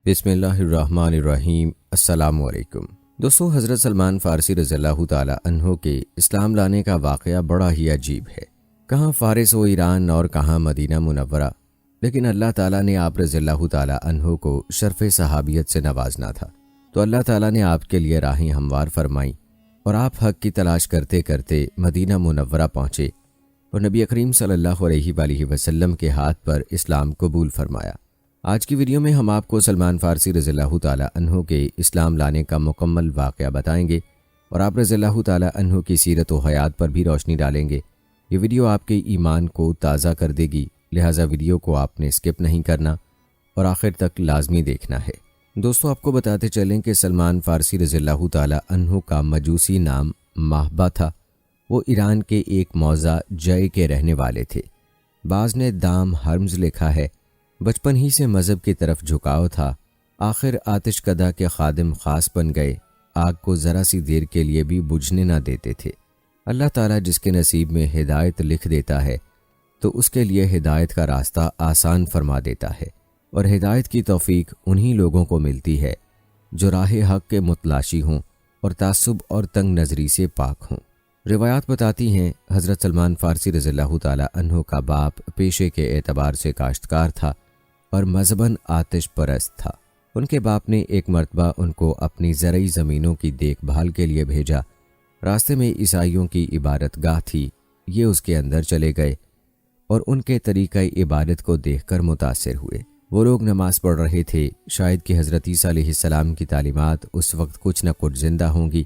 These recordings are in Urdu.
بسم اللہ الرحمن الرحیم۔ السلام علیکم دوستو، حضرت سلمان فارسی رضی اللہ تعالی عنہ کے اسلام لانے کا واقعہ بڑا ہی عجیب ہے۔ کہاں فارس و ایران اور کہاں مدینہ منورہ، لیکن اللہ تعالیٰ نے آپ رضی اللہ تعالی عنہ کو شرف صحابیت سے نوازنا تھا، تو اللہ تعالیٰ نے آپ کے لیے راہیں ہموار فرمائیں اور آپ حق کی تلاش کرتے کرتے مدینہ منورہ پہنچے اور نبی کریم صلی اللہ علیہ وآلہ وسلم کے ہاتھ پر اسلام قبول فرمایا۔ آج کی ویڈیو میں ہم آپ کو سلمان فارسی رضی اللہ تعالی عنہ کے اسلام لانے کا مکمل واقعہ بتائیں گے اور آپ رضی اللہ تعالی عنہ کی سیرت و حیات پر بھی روشنی ڈالیں گے۔ یہ ویڈیو آپ کے ایمان کو تازہ کر دے گی، لہٰذا ویڈیو کو آپ نے اسکپ نہیں کرنا اور آخر تک لازمی دیکھنا ہے۔ دوستو، آپ کو بتاتے چلیں کہ سلمان فارسی رضی اللہ تعالی عنہ کا مجوسی نام ماہبہ تھا۔ وہ ایران کے ایک موضع جے کے رہنے والے تھے۔ بعض نے دام ہرمز لکھا ہے۔ بچپن ہی سے مذہب کی طرف جھکاؤ تھا، آخر آتش کدہ کے خادم خاص بن گئے، آگ کو ذرا سی دیر کے لیے بھی بجھنے نہ دیتے تھے۔ اللہ تعالیٰ جس کے نصیب میں ہدایت لکھ دیتا ہے تو اس کے لیے ہدایت کا راستہ آسان فرما دیتا ہے، اور ہدایت کی توفیق انہی لوگوں کو ملتی ہے جو راہ حق کے متلاشی ہوں اور تعصب اور تنگ نظری سے پاک ہوں۔ روایات بتاتی ہیں حضرت سلمان فارسی رضی اللہ تعالی عنہ کا باپ پیشے کے اعتبار سے کاشتکار تھا اور مذہباً آتش پرست تھا۔ ان کے باپ نے ایک مرتبہ ان کو اپنی زرعی زمینوں کی دیکھ بھال کے لیے بھیجا۔ راستے میں عیسائیوں کی عبادت گاہ تھی، یہ اس کے اندر چلے گئے اور ان کے طریقہ عبادت کو دیکھ کر متاثر ہوئے۔ وہ لوگ نماز پڑھ رہے تھے، شاید کہ حضرت عیسیٰ علیہ السلام کی تعلیمات اس وقت کچھ نہ کچھ زندہ ہوں گی،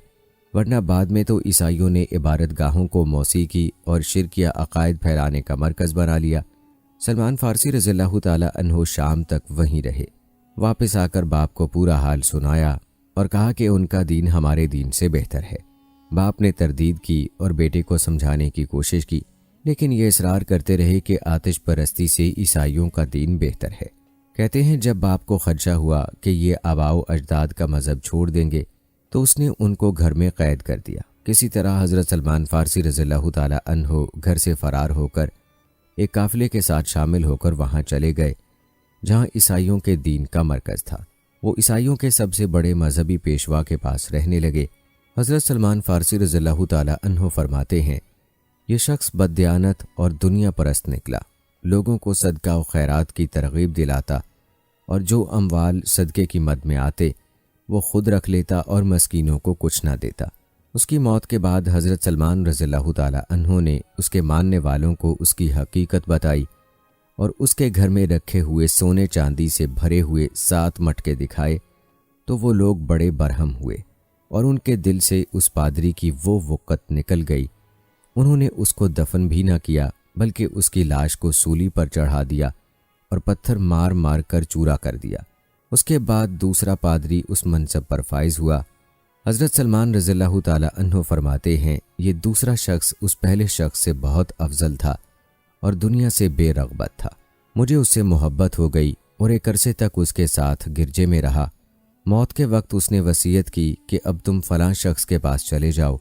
ورنہ بعد میں تو عیسائیوں نے عبادت گاہوں کو موسیقی اور شرکیہ عقائد پھیلانے کا مرکز بنا لیا۔ سلمان فارسی رضی اللہ تعالی عنہ شام تک وہیں رہے۔ واپس آ کر باپ کو پورا حال سنایا اور کہا کہ ان کا دین ہمارے دین سے بہتر ہے۔ باپ نے تردید کی اور بیٹے کو سمجھانے کی کوشش کی، لیکن یہ اصرار کرتے رہے کہ آتش پرستی سے عیسائیوں کا دین بہتر ہے۔ کہتے ہیں جب باپ کو خدشہ ہوا کہ یہ آباء و اجداد کا مذہب چھوڑ دیں گے تو اس نے ان کو گھر میں قید کر دیا۔ کسی طرح حضرت سلمان فارسی رضی اللہ تعالی عنہ گھر سے فرار ہو کر ایک قافلے کے ساتھ شامل ہو کر وہاں چلے گئے جہاں عیسائیوں کے دین کا مرکز تھا۔ وہ عیسائیوں کے سب سے بڑے مذہبی پیشوا کے پاس رہنے لگے۔ حضرت سلمان فارسی رضی اللہ تعالی عنہ فرماتے ہیں، یہ شخص بددیانت اور دنیا پرست نکلا، لوگوں کو صدقہ و خیرات کی ترغیب دلاتا اور جو اموال صدقے کی مد میں آتے وہ خود رکھ لیتا اور مسکینوں کو کچھ نہ دیتا۔ اس کی موت کے بعد حضرت سلمان رضی اللہ تعالی عنہ نے اس کے ماننے والوں کو اس کی حقیقت بتائی اور اس کے گھر میں رکھے ہوئے سونے چاندی سے بھرے ہوئے 7 مٹکے دکھائے تو وہ لوگ بڑے برہم ہوئے اور ان کے دل سے اس پادری کی وہ وقت نکل گئی۔ انہوں نے اس کو دفن بھی نہ کیا بلکہ اس کی لاش کو سولی پر چڑھا دیا اور پتھر مار مار کر چورا کر دیا۔ اس کے بعد دوسرا پادری اس منصب پر فائز ہوا۔ حضرت سلمان رضی اللہ تعالی عنہ فرماتے ہیں، یہ دوسرا شخص اس پہلے شخص سے بہت افضل تھا اور دنیا سے بے رغبت تھا۔ مجھے اس سے محبت ہو گئی اور ایک عرصے تک اس کے ساتھ گرجے میں رہا۔ موت کے وقت اس نے وصیت کی کہ اب تم فلاں شخص کے پاس چلے جاؤ،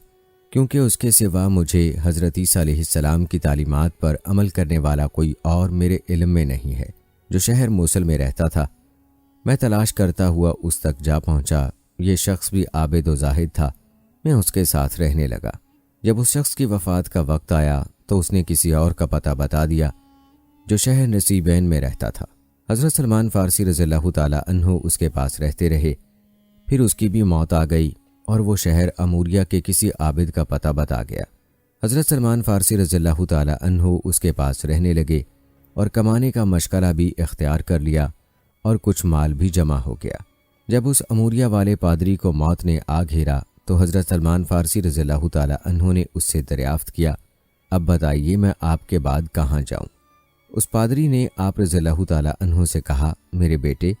کیونکہ اس کے سوا مجھے حضرت عیسیٰ علیہ السلام کی تعلیمات پر عمل کرنے والا کوئی اور میرے علم میں نہیں ہے۔ جو شہر موصل میں رہتا تھا، میں تلاش کرتا ہوا اس تک جا پہنچا۔ یہ شخص بھی عابد و زاہد تھا، میں اس کے ساتھ رہنے لگا۔ جب اس شخص کی وفات کا وقت آیا تو اس نے کسی اور کا پتہ بتا دیا جو شہر نصیبین میں رہتا تھا۔ حضرت سلمان فارسی رضی اللہ تعالی عنہ اس کے پاس رہتے رہے، پھر اس کی بھی موت آ گئی اور وہ شہر اموریہ کے کسی عابد کا پتہ بتا گیا۔ حضرت سلمان فارسی رضی اللہ تعالی عنہ اس کے پاس رہنے لگے اور کمانے کا مشغلہ بھی اختیار کر لیا اور کچھ مال بھی جمع ہو گیا۔ جب اس اموریہ والے پادری کو موت نے آ گھیرا تو حضرت سلمان فارسی رضی اللہ تعالی عنہ نے اس سے دریافت کیا، اب بتائیے میں آپ کے بعد کہاں جاؤں؟ اس پادری نے آپ رضی اللہ تعالی عنہ سے کہا، میرے بیٹے،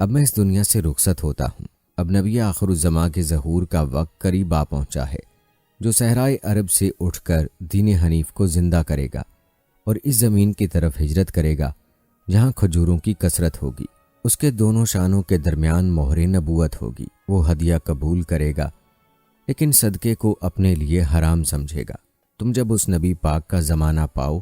اب میں اس دنیا سے رخصت ہوتا ہوں۔ اب نبی آخر الزماں کے ظہور کا وقت قریب آ پہنچا ہے، جو صحرائے عرب سے اٹھ کر دین حنیف کو زندہ کرے گا اور اس زمین کی طرف ہجرت کرے گا جہاں کھجوروں کی کثرت ہوگی۔ اس کے دونوں شانوں کے درمیان مہر نبوت ہوگی۔ وہ ہدیہ قبول کرے گا لیکن صدقے کو اپنے لیے حرام سمجھے گا۔ تم جب اس نبی پاک کا زمانہ پاؤ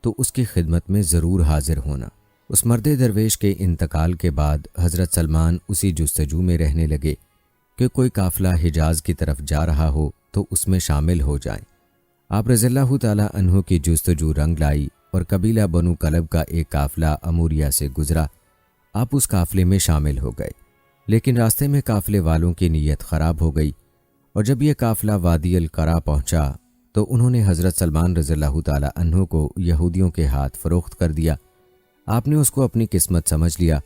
تو اس کی خدمت میں ضرور حاضر ہونا۔ اس مرد درویش کے انتقال کے بعد حضرت سلمان اسی جستجو میں رہنے لگے کہ کوئی قافلہ حجاز کی طرف جا رہا ہو تو اس میں شامل ہو جائیں۔ آپ رضی اللہ تعالیٰ عنہ کی جستجو رنگ لائی اور قبیلہ بنو کلب کا ایک قافلہ اموریہ سے گزرا۔ آپ اس قافلے میں شامل ہو گئے، لیکن راستے میں قافلے والوں کی نیت خراب ہو گئی، اور جب یہ قافلہ وادی القرا پہنچا تو انہوں نے حضرت سلمان رضی اللہ تعالیٰ عنہ کو یہودیوں کے ہاتھ فروخت کر دیا۔ آپ نے اس کو اپنی قسمت سمجھ لیا،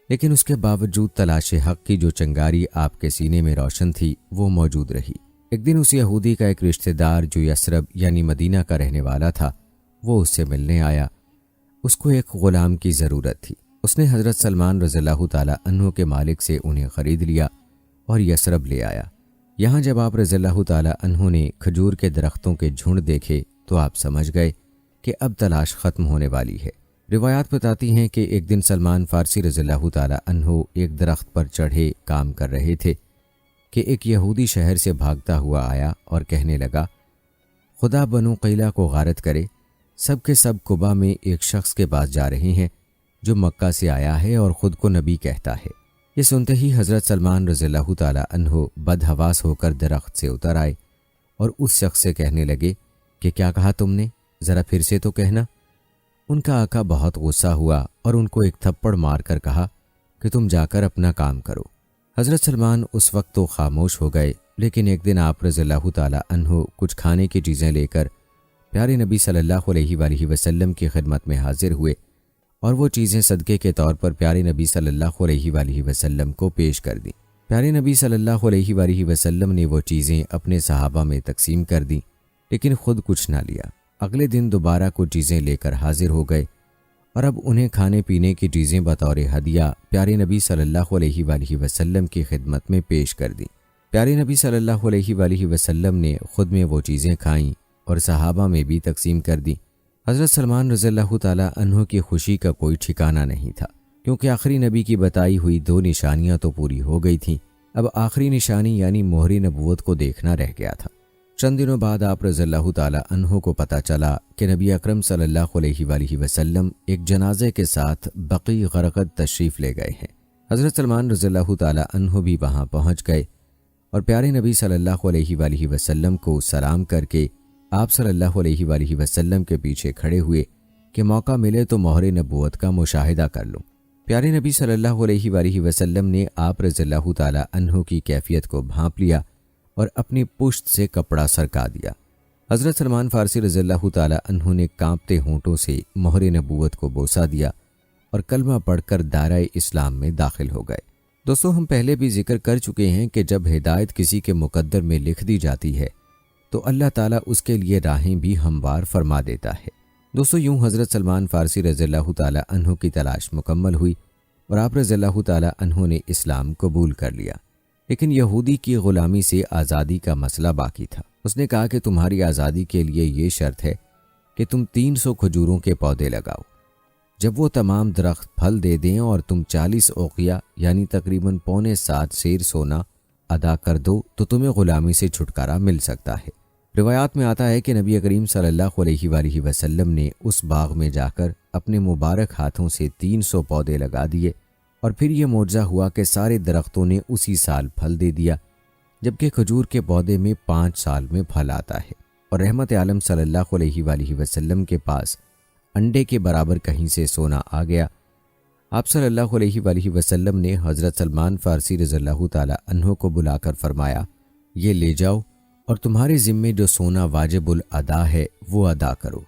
لیکن اس کے باوجود تلاش حق کی جو چنگاری آپ کے سینے میں روشن تھی وہ موجود رہی۔ ایک دن اس یہودی کا ایک رشتہ دار جو یثرب یعنی مدینہ کا رہنے والا تھا وہ اس سے ملنے آیا۔ اس کو ایک غلام کی ضرورت تھی۔ اس نے حضرت سلمان رضی اللہ تعالیٰ عنہ کے مالک سے انہیں خرید لیا اور یثرب لے آیا۔ یہاں جب آپ رضی اللہ تعالیٰ عنہ نے کھجور کے درختوں کے جھنڈ دیکھے تو آپ سمجھ گئے کہ اب تلاش ختم ہونے والی ہے۔ روایات بتاتی ہیں کہ ایک دن سلمان فارسی رضی اللہ تعالیٰ عنہ ایک درخت پر چڑھے کام کر رہے تھے کہ ایک یہودی شہر سے بھاگتا ہوا آیا اور کہنے لگا، خدا بنو قیلہ کو غارت کرے، سب کے سب قبا میں ایک شخص کے پاس جا رہے ہیں جو مکہ سے آیا ہے اور خود کو نبی کہتا ہے۔ یہ سنتے ہی حضرت سلمان رضی اللہ تعالیٰ عنہ بدحواس ہو کر درخت سے اتر آئے اور اس شخص سے کہنے لگے کہ کیا کہا تم نے، ذرا پھر سے تو کہنا۔ ان کا آقا بہت غصہ ہوا اور ان کو ایک تھپڑ مار کر کہا کہ تم جا کر اپنا کام کرو۔ حضرت سلمان اس وقت تو خاموش ہو گئے، لیکن ایک دن آپ رضی اللہ تعالیٰ عنہ کچھ کھانے کی چیزیں لے کر پیارے نبی صلی اللہ علیہ وآلہ وسلم کی خدمت میں حاضر ہوئے اور وہ چیزیں صدقے کے طور پر پیارے نبی صلی اللہ علیہ وآلہ وسلم کو پیش کر دیں۔ پیارے نبی صلی اللہ علیہ وآلہ وسلم نے وہ چیزیں اپنے صحابہ میں تقسیم کر دیں، لیکن خود کچھ نہ لیا۔ اگلے دن دوبارہ کچھ چیزیں لے کر حاضر ہو گئے اور اب انہیں کھانے پینے کی چیزیں بطور ہدیہ پیارے نبی صلی اللہ علیہ وآلہ وسلم کی خدمت میں پیش کر دیں۔ پیارے نبی صلی اللہ علیہ وآلہ وسلم نے خود میں وہ چیزیں کھائیں اور صحابہ میں بھی تقسیم کر دیں۔ حضرت سلمان رضی اللہ تعالیٰ عنہ کی خوشی کا کوئی ٹھکانہ نہیں تھا، کیونکہ آخری نبی کی بتائی ہوئی 2 نشانیاں تو پوری ہو گئی تھیں، اب آخری نشانی یعنی مہر نبوت کو دیکھنا رہ گیا تھا۔ چند دنوں بعد آپ رضی اللہ تعالیٰ عنہ کو پتہ چلا کہ نبی اکرم صلی اللہ علیہ وآلہ وسلم ایک جنازے کے ساتھ بقیع غرقد تشریف لے گئے ہیں۔ حضرت سلمان رضی اللہ تعالیٰ عنہ بھی وہاں پہنچ گئے اور پیارے نبی صلی اللہ علیہ وآلہ وسلم کو سلام کر کے آپ صلی اللہ علیہ وآلہ وسلم کے پیچھے کھڑے ہوئے کہ موقع ملے تو مہر نبوت کا مشاہدہ کر لوں۔ پیارے نبی صلی اللہ علیہ وآلہ وسلم نے آپ رضی اللہ تعالیٰ عنہ کی کیفیت کو بھانپ لیا اور اپنی پشت سے کپڑا سرکا دیا۔ حضرت سلمان فارسی رضی اللہ تعالیٰ عنہ نے کانپتے ہونٹوں سے مہر نبوت کو بوسہ دیا اور کلمہ پڑھ کر دائرہ اسلام میں داخل ہو گئے۔ دوستو، ہم پہلے بھی ذکر کر چکے ہیں کہ جب ہدایت کسی کے مقدر میں لکھ دی جاتی ہے تو اللہ تعالیٰ اس کے لیے راہیں بھی ہموار فرما دیتا ہے۔ دوستو، یوں حضرت سلمان فارسی رضی اللہ تعالیٰ عنہ کی تلاش مکمل ہوئی اور آپ رضی اللہ تعالیٰ عنہ نے اسلام قبول کر لیا، لیکن یہودی کی غلامی سے آزادی کا مسئلہ باقی تھا۔ اس نے کہا کہ تمہاری آزادی کے لیے یہ شرط ہے کہ تم 300 کھجوروں کے پودے لگاؤ، جب وہ تمام درخت پھل دے دیں اور تم 40 اوقیہ یعنی تقریباً 7.25 سیر سونا ادا کر دو تو تمہیں غلامی سے چھٹکارا مل سکتا ہے۔ روایات میں آتا ہے کہ نبی کریم صلی اللہ علیہ وآلہ وسلم نے اس باغ میں جا کر اپنے مبارک ہاتھوں سے 300 پودے لگا دیے اور پھر یہ معجزہ ہوا کہ سارے درختوں نے اسی سال پھل دے دیا، جبکہ کھجور کے پودے میں 5 سال میں پھل آتا ہے۔ اور رحمت عالم صلی اللہ علیہ وآلہ وسلم کے پاس انڈے کے برابر کہیں سے سونا آ گیا۔ آپ صلی اللہ علیہ وآلہ وسلم نے حضرت سلمان فارسی رضی اللہ تعالیٰ عنہ کو بلا کر فرمایا، یہ لے جاؤ اور تمہارے ذمے جو سونا واجب الادا ہے وہ ادا کرو۔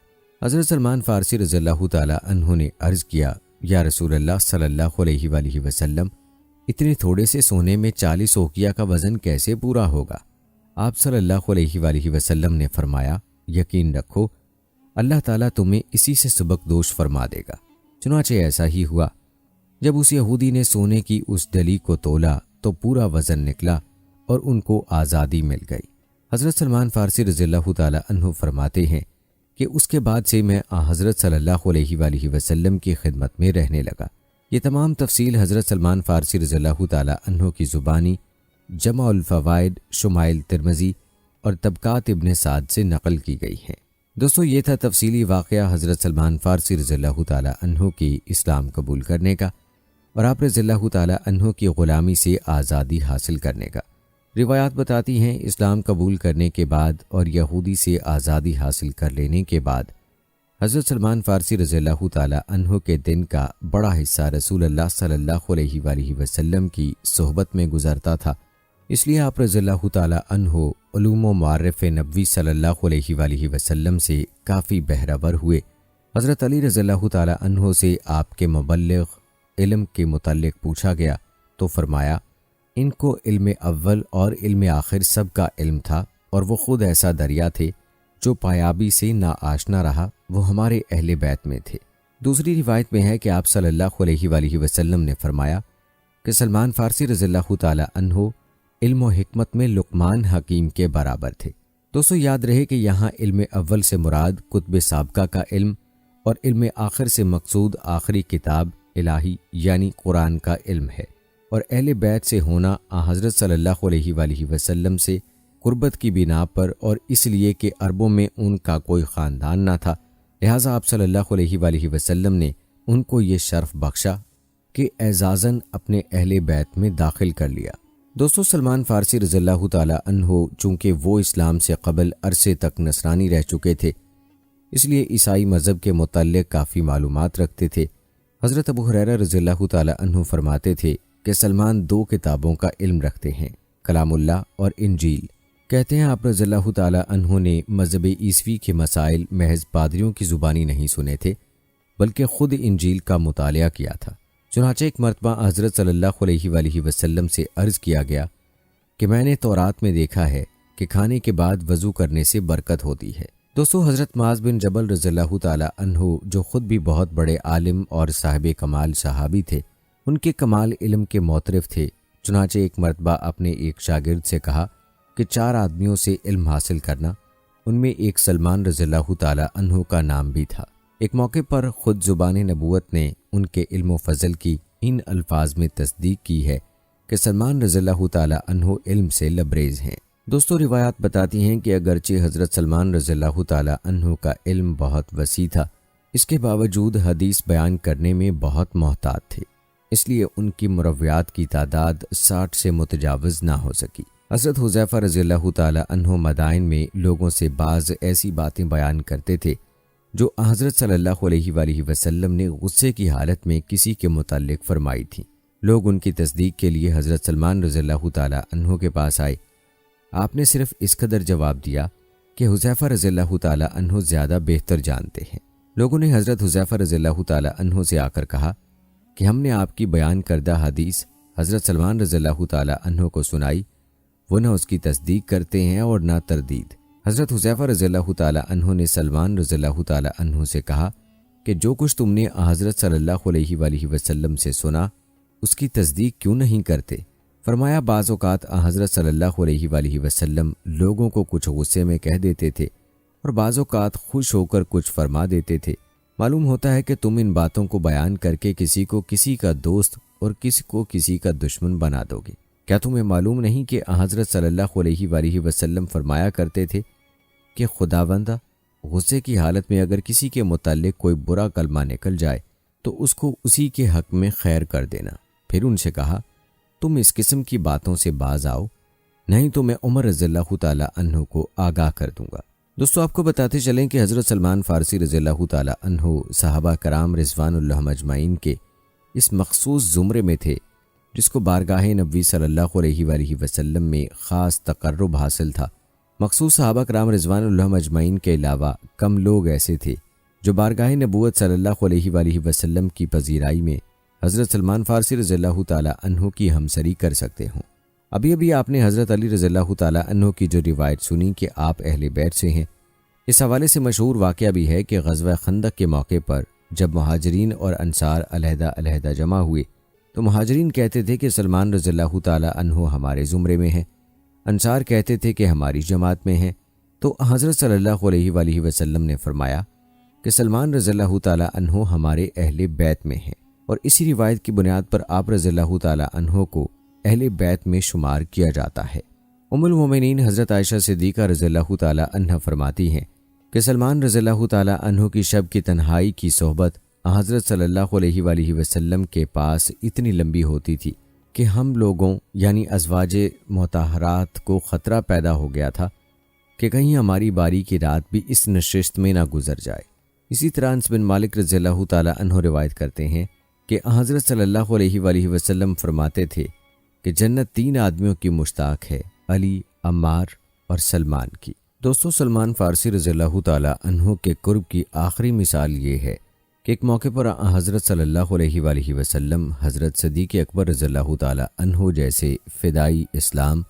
حضرت سلمان فارسی رضی اللہ تعالیٰ عنہ نے عرض کیا، یا رسول اللہ صلی اللہ علیہ وآلہ وسلم، اتنے تھوڑے سے سونے میں 40 اوقیہ کا وزن کیسے پورا ہوگا؟ آپ صلی اللہ علیہ وآلہ وسلم نے فرمایا، یقین رکھو اللہ تعالیٰ تمہیں اسی سے سبکدوش فرما دے گا۔ چنانچہ ایسا ہی ہوا۔ جب اس یہودی نے سونے کی اس ڈلی کو تولا تو پورا وزن نکلا اور ان کو آزادی مل گئی۔ حضرت سلمان فارسی رضی اللہ تعالیٰ عنہ فرماتے ہیں کہ اس کے بعد سے میں حضرت صلی اللہ علیہ وآلہ وسلم کی خدمت میں رہنے لگا۔ یہ تمام تفصیل حضرت سلمان فارسی رضی اللہ تعالیٰ عنہ کی زبانی جمع الفوائد، شمائل ترمذی اور طبقات ابن سعد سے نقل کی گئی ہیں۔ دوستو یہ تھا تفصیلی واقعہ حضرت سلمان فارسی رضی اللہ تعالیٰ عنہ کی اسلام قبول کرنے کا اور آپ رضی اللہ تعالیٰ عنہ کی غلامی سے آزادی حاصل کرنے کا۔ روایات بتاتی ہیں اسلام قبول کرنے کے بعد اور یہودی سے آزادی حاصل کر لینے کے بعد حضرت سلمان فارسی رضی اللہ تعالیٰ عنہ کے دن کا بڑا حصہ رسول اللہ صلی اللہ علیہ وآلہ وسلم کی صحبت میں گزرتا تھا، اس لیے آپ رضی اللہ تعالیٰ عنہ علوم و معرف نبوی صلی اللہ علیہ وآلہ وسلم سے کافی بہرہ ور ہوئے۔ حضرت علی رضی اللہ تعالیٰ عنہ سے آپ کے مبلغ علم کے متعلق پوچھا گیا تو فرمایا ان کو علم اول اور علم آخر سب کا علم تھا اور وہ خود ایسا دریا تھے، جو پایابی سے نا آشنا رہا وہ ہمارے اہل بیت میں تھے۔ دوسری روایت میں ہے کہ آپ صلی اللہ علیہ وآلہ وسلم نے فرمایا کہ سلمان فارسی رضی اللہ تعالیٰ عنہ علم و حکمت میں لقمان حکیم کے برابر تھے۔ دوستو یاد رہے کہ یہاں علم اول سے مراد کتب سابقہ کا علم اور علم آخر سے مقصود آخری کتاب الہی یعنی قرآن کا علم ہے، اور اہل بیت سے ہونا حضرت صلی اللہ علیہ وآلہ وسلم سے قربت کی بنا پر اور اس لیے کہ عربوں میں ان کا کوئی خاندان نہ تھا، لہٰذا آپ صلی اللہ علیہ وآلہ وسلم نے ان کو یہ شرف بخشا کہ اعزازاً اپنے اہل بیت میں داخل کر لیا۔ دوستو سلمان فارسی رضی اللہ تعالیٰ عنہ چونکہ وہ اسلام سے قبل عرصے تک نصرانی رہ چکے تھے، اس لیے عیسائی مذہب کے متعلق کافی معلومات رکھتے تھے۔ حضرت ابو ہریرہ رضی اللہ تعالیٰ عنہ فرماتے تھے کہ سلمان 2 کتابوں کا علم رکھتے ہیں، کلام اللہ اور انجیل۔ کہتے ہیں آپ رضی اللہ تعالیٰ عنہ نے مذہب عیسوی کے مسائل محض پادریوں کی زبانی نہیں سنے تھے بلکہ خود انجیل کا مطالعہ کیا تھا۔ چنانچہ ایک مرتبہ حضرت صلی اللہ علیہ وآلہ وسلم سے عرض کیا گیا کہ میں نے تورات میں دیکھا ہے کہ کھانے کے بعد وضو کرنے سے برکت ہوتی ہے۔ دوستو حضرت معاذ بن جبل رضی اللہ تعالیٰ عنہ جو خود بھی بہت بڑے عالم اور صاحب کمال صحابی تھے، ان کے کمال علم کے معترف تھے۔ چنانچہ ایک مرتبہ اپنے ایک شاگرد سے کہا کہ 4 آدمیوں سے علم حاصل کرنا، ان میں ایک سلمان رضی اللہ تعالیٰ عنہ کا نام بھی تھا۔ ایک موقع پر خود زبان نبوت نے ان کے علم و فضل کی ان الفاظ میں تصدیق کی ہے کہ سلمان رضی اللہ تعالیٰ عنہ علم سے لبریز ہیں۔ دوستو روایات بتاتی ہیں کہ اگرچہ حضرت سلمان رضی اللہ تعالیٰ عنہ کا علم بہت وسیع تھا، اس کے باوجود حدیث بیان کرنے میں بہت محتاط تھے، اس لیے ان کی مرویات کی تعداد 60 سے متجاوز نہ ہو سکی۔ حضرت حذیفہ رضی اللہ تعالیٰ عنہ مدائن میں لوگوں سے بعض ایسی باتیں بیان کرتے تھے جو حضرت صلی اللہ علیہ وآلہ وسلم نے غصے کی حالت میں کسی کے متعلق فرمائی تھیں۔ لوگ ان کی تصدیق کے لیے حضرت سلمان رضی اللہ تعالیٰ عنہ کے پاس آئے۔ آپ نے صرف اس قدر جواب دیا کہ حذیفہ رضی اللہ تعالیٰ عنہ زیادہ بہتر جانتے ہیں۔ لوگوں نے حضرت حذیفہ رضی اللہ تعالیٰ عنہ سے آ کر کہا کہ ہم نے آپ کی بیان کردہ حدیث حضرت سلمان رضی اللہ تعالیٰ عنہ کو سنائی، وہ نہ اس کی تصدیق کرتے ہیں اور نہ تردید۔ حضرت حذیفہ رضی اللہ تعالیٰ عنہ نے سلمان رضی اللہ تعالیٰ عنہ سے کہا کہ جو کچھ تم نے حضرت صلی اللہ علیہ وآلہ وسلم سے سنا اس کی تصدیق کیوں نہیں کرتے؟ فرمایا بعض اوقات حضرت صلی اللہ علیہ وآلہ وسلم لوگوں کو کچھ غصے میں کہہ دیتے تھے اور بعض اوقات خوش ہو کر کچھ فرما دیتے تھے۔ معلوم ہوتا ہے کہ تم ان باتوں کو بیان کر کے کسی کو کسی کا دوست اور کسی کو کسی کا دشمن بنا دو گے۔ کیا تمہیں معلوم نہیں کہ حضرت صلی اللہ علیہ وآلہ وسلم فرمایا کرتے تھے کہ خداوندہ غصے کی حالت میں اگر کسی کے متعلق کوئی برا کلمہ نکل جائے تو اس کو اسی کے حق میں خیر کر دینا۔ پھر ان سے کہا تم اس قسم کی باتوں سے باز آؤ، نہیں تو میں عمر رضی اللہ تعالیٰ عنہ کو آگاہ کر دوں گا۔ دوستو آپ کو بتاتے چلیں کہ حضرت سلمان فارسی رضی اللہ تعالیٰ عنہ صحابہ کرام رضوان اللہ اجمعین کے اس مخصوص زمرے میں تھے جس کو بارگاہ نبوی صلی اللہ علیہ وآلہ وسلم میں خاص تقرب حاصل تھا۔ مخصوص صحابہ کرام رضوان اللہ اجمعین کے علاوہ کم لوگ ایسے تھے جو بارگاہ نبوت صلی اللہ علیہ وآلہ وسلم کی پذیرائی میں حضرت سلمان فارسی رضی اللہ تعالیٰ عنہ کی ہمسری کر سکتے ہوں۔ ابھی آپ نے حضرت علی رضی اللہ تعالیٰ عنہ کی جو روایت سنی کہ آپ اہل بیت سے ہیں، اس حوالے سے مشہور واقعہ بھی ہے کہ غزوہ خندق کے موقع پر جب مہاجرین اور انصار علیحدہ علیحدہ جمع ہوئے تو مہاجرین کہتے تھے کہ سلمان رضی اللہ تعالیٰ عنہ ہمارے زمرے میں ہیں، انصار کہتے تھے کہ ہماری جماعت میں ہیں۔ تو حضرت صلی اللہ علیہ وآلہ وسلم نے فرمایا کہ سلمان رضی اللہ تعالیٰ عنہ ہمارے اہل بیت میں ہیں، اور اسی روایت کی بنیاد پر آپ رضی اللہ تعالیٰ عنہ کو اہل بیت میں شمار کیا جاتا ہے۔ ام المومنین حضرت عائشہ صدیقہ رضی اللہ تعالیٰ عنہ فرماتی ہیں کہ سلمان رضی اللہ تعالیٰ عنہ کی شب کی تنہائی کی صحبت حضرت صلی اللہ علیہ وآلہ وسلم کے پاس اتنی لمبی ہوتی تھی کہ ہم لوگوں یعنی ازواج مطہرات کو خطرہ پیدا ہو گیا تھا کہ کہیں ہماری باری کی رات بھی اس نشست میں نہ گزر جائے۔ اسی طرح انس بن مالک رضی اللہ تعالیٰ عنہ روایت کرتے ہیں کہ حضرت صلی اللہ علیہ وآلہ وسلم فرماتے تھے کہ جنت 3 آدمیوں کی مشتاق ہے، علی، عمار اور سلمان کی۔ دوستو، سلمان فارسی رضی اللہ تعالیٰ عنہ کے قرب کی آخری مثال یہ ہے کہ ایک موقع پر حضرت صلی اللہ علیہ وآلہ وسلم حضرت صدیق اکبر رضی اللہ تعالیٰ عنہ جیسے فدائی اسلام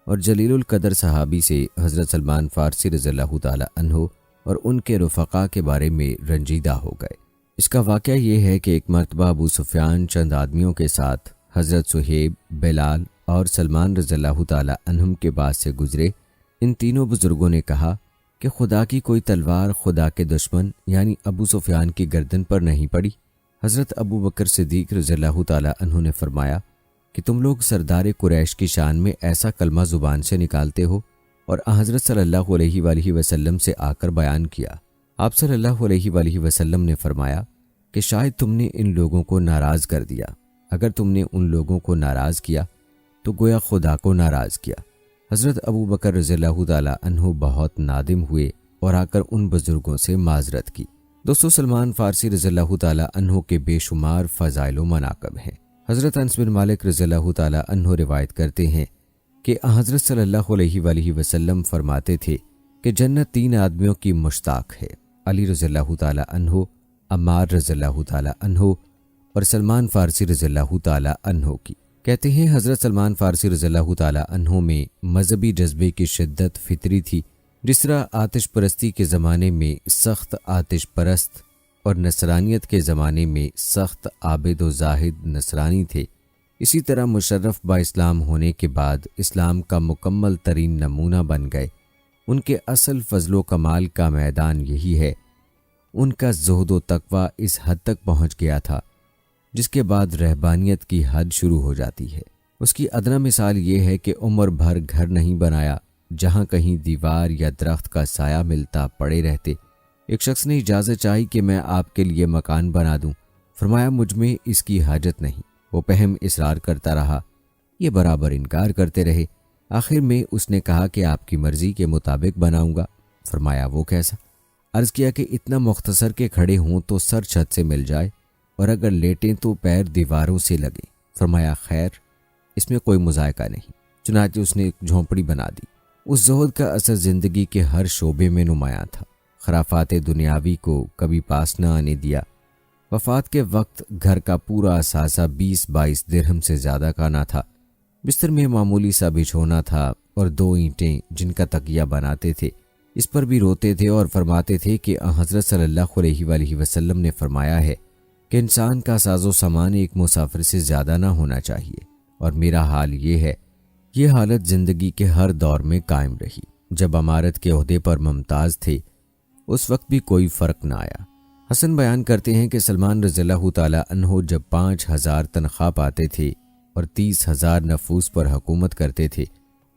اور جلیل القدر صحابی سے حضرت سلمان فارسی رضی اللہ تعالیٰ عنہ اور ان کے رفقا کے بارے میں رنجیدہ ہو گئے۔ اس کا واقعہ یہ ہے کہ ایک مرتبہ ابو سفیان چند آدمیوں کے ساتھ حضرت صہیب، بلال اور سلمان رضی اللہ تعالیٰ عنہم کے پاس سے گزرے۔ ان تینوں بزرگوں نے کہا کہ خدا کی کوئی تلوار خدا کے دشمن یعنی ابو سفیان کی گردن پر نہیں پڑی؟ حضرت ابو بکر صدیق رضی اللہ تعالیٰ عنہ نے فرمایا کہ تم لوگ سردار قریش کی شان میں ایسا کلمہ زبان سے نکالتے ہو، اور حضرت صلی اللہ علیہ وآلہ وسلم سے آ کر بیان کیا۔ آپ صلی اللہ علیہ وآلہ وسلم نے فرمایا کہ شاید تم نے ان لوگوں کو ناراض کر دیا۔ اگر تم نے ان لوگوں کو ناراض کیا تو گویا خدا کو ناراض کیا۔ حضرت ابو بکر رضی اللہ تعالیٰ عنہ بہت نادم ہوئے اور آ کر ان بزرگوں سے معذرت کی۔ دوستو، سلمان فارسی رضی اللہ تعالیٰ عنہ کے بے شمار فضائل و مناقب ہیں۔ حضرت انس بن مالک رضی اللہ تعالیٰ عنہ روایت کرتے ہیں کہ حضرت صلی اللہ علیہ وآلہ وسلم فرماتے تھے کہ جنت 3 آدمیوں کی مشتاق ہے، علی رضی اللہ تعالیٰ عنہ، عمار رضی اللہ تعالیٰ عنہ اور سلمان فارسی رضی اللہ تعالیٰ عنہ کی۔ کہتے ہیں حضرت سلمان فارسی رضی اللہ تعالیٰ عنہ میں مذہبی جذبے کی شدت فطری تھی۔ جس طرح آتش پرستی کے زمانے میں سخت آتش پرست اور نصرانیت کے زمانے میں سخت عابد و زاہد نصرانی تھے، اسی طرح مشرف با اسلام ہونے کے بعد اسلام کا مکمل ترین نمونہ بن گئے۔ ان کے اصل فضل و کمال کا میدان یہی ہے۔ ان کا زہد و تقوی اس حد تک پہنچ گیا تھا جس کے بعد رہبانیت کی حد شروع ہو جاتی ہے۔ اس کی ادنی مثال یہ ہے کہ عمر بھر گھر نہیں بنایا، جہاں کہیں دیوار یا درخت کا سایہ ملتا پڑے رہتے۔ ایک شخص نے اجازت چاہی کہ میں آپ کے لیے مکان بنا دوں، فرمایا مجھ میں اس کی حاجت نہیں۔ وہ پہم اصرار کرتا رہا، یہ برابر انکار کرتے رہے۔ آخر میں اس نے کہا کہ آپ کی مرضی کے مطابق بناؤں گا۔ فرمایا وہ کیسا؟ عرض کیا کہ اتنا مختصر کہ کھڑے ہوں تو سر چھت سے مل جائے اور اگر لیٹیں تو پیر دیواروں سے لگیں۔ فرمایا خیر، اس میں کوئی مذائقہ نہیں۔ چنانچہ اس نے ایک جھونپڑی بنا دی۔ اس زہد کا اثر زندگی کے ہر شعبے میں نمایاں تھا۔ خرافات دنیاوی کو کبھی پاس نہ آنے دیا۔ وفات کے وقت گھر کا پورا اثاثہ 20-22 درہم سے زیادہ کا نہ تھا۔ بستر میں معمولی سا بچھونا تھا اور 2 اینٹیں جن کا تکیہ بناتے تھے۔ اس پر بھی روتے تھے اور فرماتے تھے کہ حضرت صلی اللہ علیہ وآلہ وسلم نے فرمایا ہے کہ انسان کا ساز و سامان ایک مسافر سے زیادہ نہ ہونا چاہیے، اور میرا حال یہ ہے۔ یہ حالت زندگی کے ہر دور میں قائم رہی۔ جب امارت کے عہدے پر ممتاز تھے اس وقت بھی کوئی فرق نہ آیا۔ حسن بیان کرتے ہیں کہ سلمان رضی اللہ تعالیٰ عنہ جب 5,000 تنخواہ پاتے تھے اور 30,000 نفوس پر حکومت کرتے تھے،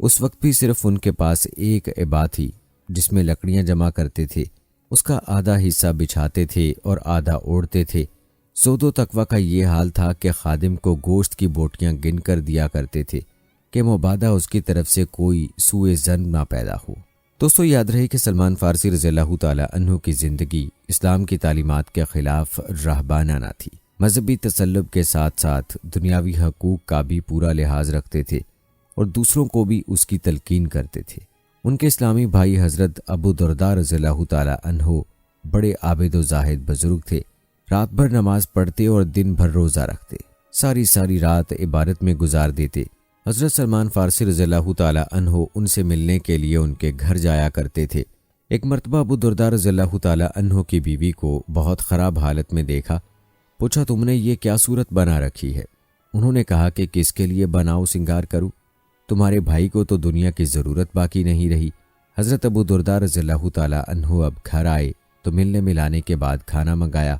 اس وقت بھی صرف ان کے پاس ایک عبا تھی جس میں لکڑیاں جمع کرتے تھے۔ اس کا آدھا حصہ بچھاتے تھے اور آدھا اوڑھتے تھے۔ زہد و تقویٰ کا یہ حال تھا کہ خادم کو گوشت کی بوٹیاں گن کر دیا کرتے تھے کہ مبادہ اس کی طرف سے کوئی سوء ظن نہ پیدا ہو۔ دوستو، یاد رہے کہ سلمان فارسی رضی اللہ تعالیٰ عنہ کی زندگی اسلام کی تعلیمات کے خلاف راہبانہ نہ تھی۔ مذہبی تسلب کے ساتھ ساتھ دنیاوی حقوق کا بھی پورا لحاظ رکھتے تھے اور دوسروں کو بھی اس کی تلقین کرتے تھے۔ ان کے اسلامی بھائی حضرت ابو درداء رضی اللہ تعالیٰ عنہ بڑے عابد و زاہد بزرگ تھے۔ رات بھر نماز پڑھتے اور دن بھر روزہ رکھتے، ساری رات عبادت میں گزار دیتے۔ حضرت سلمان فارسی رضی اللہ تعالیٰ عنہ ان سے ملنے کے لیے ان کے گھر جایا کرتے تھے۔ ایک مرتبہ ابو درداء رضی اللہ تعالیٰ عنہ کی بیوی کو بہت خراب حالت میں دیکھا۔ پوچھا تم نے یہ کیا صورت بنا رکھی ہے؟ انہوں نے کہا کہ کس کے لیے بناؤ سنگار کروں؟ تمہارے بھائی کو تو دنیا کی ضرورت باقی نہیں رہی۔ حضرت ابو درداء رضی اللہ تعالیٰ عنہ اب گھر آئے تو ملنے ملانے کے بعد کھانا منگایا،